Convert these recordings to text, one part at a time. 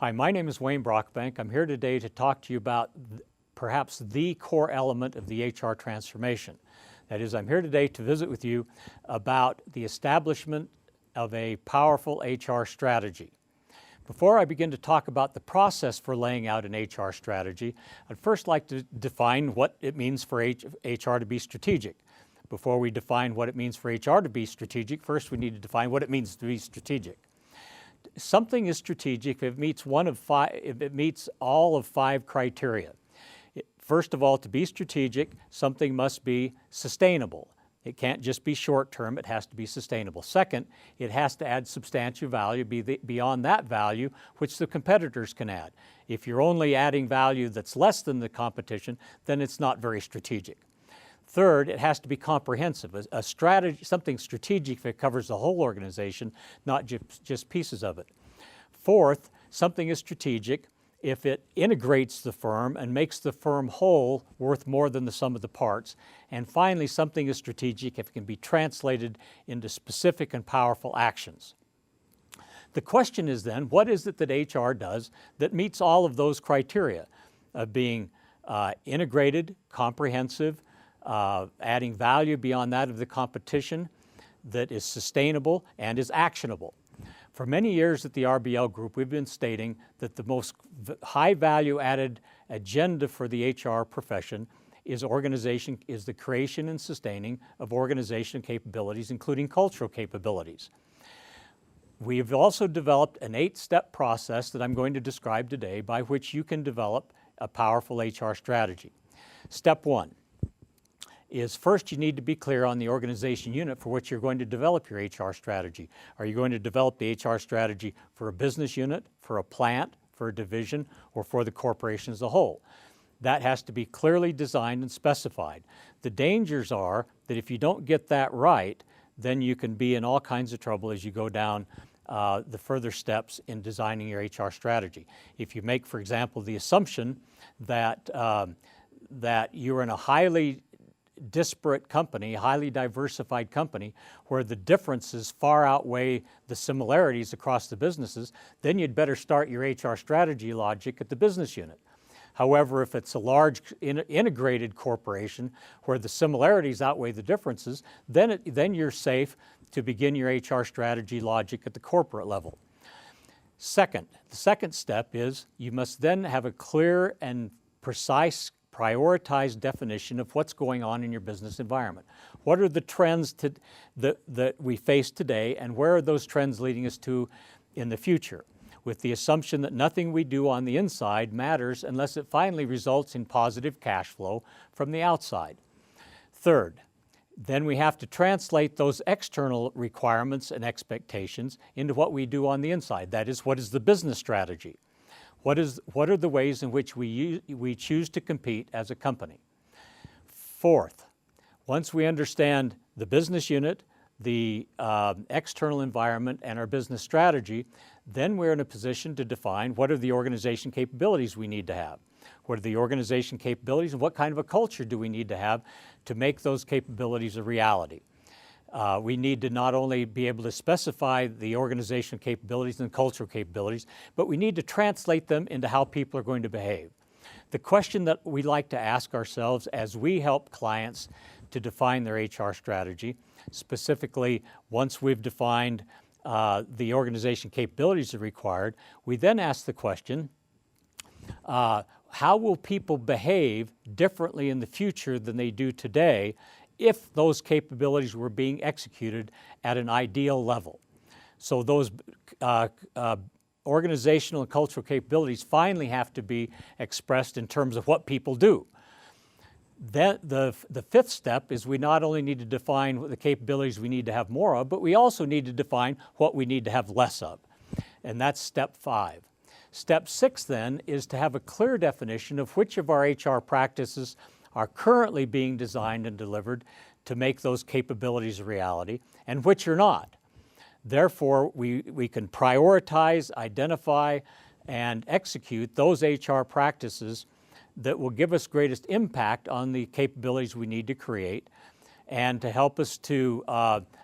Hi, my name is Wayne Brockbank. I'm here today to talk to you about perhaps the core element of the HR transformation. That is, I'm here today to visit with you about the establishment of a powerful HR strategy. Before I begin to talk about the process for laying out an HR strategy, I'd first like to define what it means for HR to be strategic. Before we define what it means for HR to be strategic, first we need to define what it means to be strategic. Something is strategic if it meets all of 5 criteria. First of all, to be strategic, something must be sustainable. It can't just be short-term, it has to be sustainable. Second, it has to add substantial value beyond that value which the competitors can add. If you're only adding value that's less than the competition, then it's not very strategic. Third, it has to be comprehensive. A strategy, something strategic if it covers the whole organization, not just pieces of it. Fourth, something is strategic if it integrates the firm and makes the firm whole worth more than the sum of the parts. And finally, something is strategic if it can be translated into specific and powerful actions. The question is then, what is it that HR does that meets all of those criteria of being integrated, comprehensive, adding value beyond that of the competition, that is sustainable and is actionable? For many years at the RBL Group, we've been stating that the most high value added agenda for the HR profession is the creation and sustaining of organizational capabilities, including cultural capabilities. We've also developed an 8-step process that I'm going to describe today by which you can develop a powerful HR strategy. Step 1 is first you need to be clear on the organization unit for which you're going to develop your HR strategy. Are you going to develop the HR strategy for a business unit, for a plant, for a division, or for the corporation as a whole? That has to be clearly designed and specified. The dangers are that if you don't get that right, then you can be in all kinds of trouble as you go down the further steps in designing your HR strategy. If you make, for example, the assumption that you're in a highly disparate company, highly diversified company, where the differences far outweigh the similarities across the businesses, then you'd better start your HR strategy logic at the business unit. However, if it's a large integrated corporation where the similarities outweigh the differences, then you're safe to begin your HR strategy logic at the corporate level. The second step is you must then have a clear and precise prioritized definition of what's going on in your business environment. What are the trends that we face today, and where are those trends leading us to in the future? With the assumption that nothing we do on the inside matters unless it finally results in positive cash flow from the outside. Third, then we have to translate those external requirements and expectations into what we do on the inside. That is, what is the business strategy? What are the ways in which we choose to compete as a company? Fourth, once we understand the business unit, the external environment, and our business strategy, then we're in a position to define what are the organization capabilities we need to have. What are the organization capabilities, and what kind of a culture do we need to have to make those capabilities a reality? We need to not only be able to specify the organizational capabilities and cultural capabilities, but we need to translate them into how people are going to behave. The question that we like to ask ourselves as we help clients to define their HR strategy, specifically once we've defined the organization capabilities that are required, we then ask the question, how will people behave differently in the future than they do today if those capabilities were being executed at an ideal level? So those organizational and cultural capabilities finally have to be expressed in terms of what people do. Then the fifth step is we not only need to define what the capabilities we need to have more of, but we also need to define what we need to have less of. And that's step 5. Step 6 then is to have a clear definition of which of our HR practices are currently being designed and delivered to make those capabilities a reality, and which are not. Therefore, we can prioritize, identify, and execute those HR practices that will give us greatest impact on the capabilities we need to create, and to help us to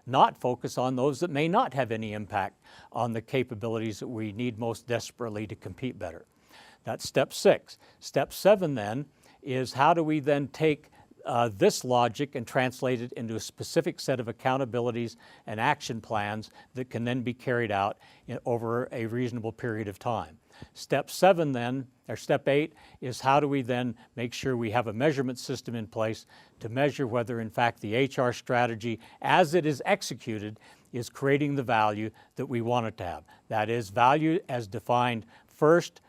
not focus on those that may not have any impact on the capabilities that we need most desperately to compete better. That's step 6. Step 7 then is how do we then take this logic and translate it into a specific set of accountabilities and action plans that can then be carried out over a reasonable period of time. Step 7 then, or step 8, is how do we then make sure we have a measurement system in place to measure whether in fact the HR strategy as it is executed is creating the value that we want it to have. That is, value as defined first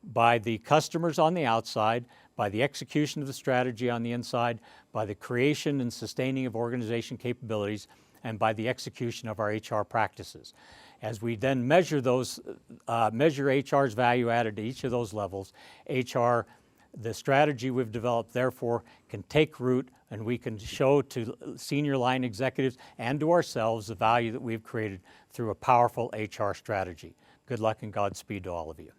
by the customers on the outside, by the execution of the strategy on the inside, by the creation and sustaining of organization capabilities, and by the execution of our HR practices. As we then measure those, measure HR's value added to each of those levels, the strategy we've developed therefore can take root, and we can show to senior line executives and to ourselves the value that we've created through a powerful HR strategy. Good luck and Godspeed to all of you.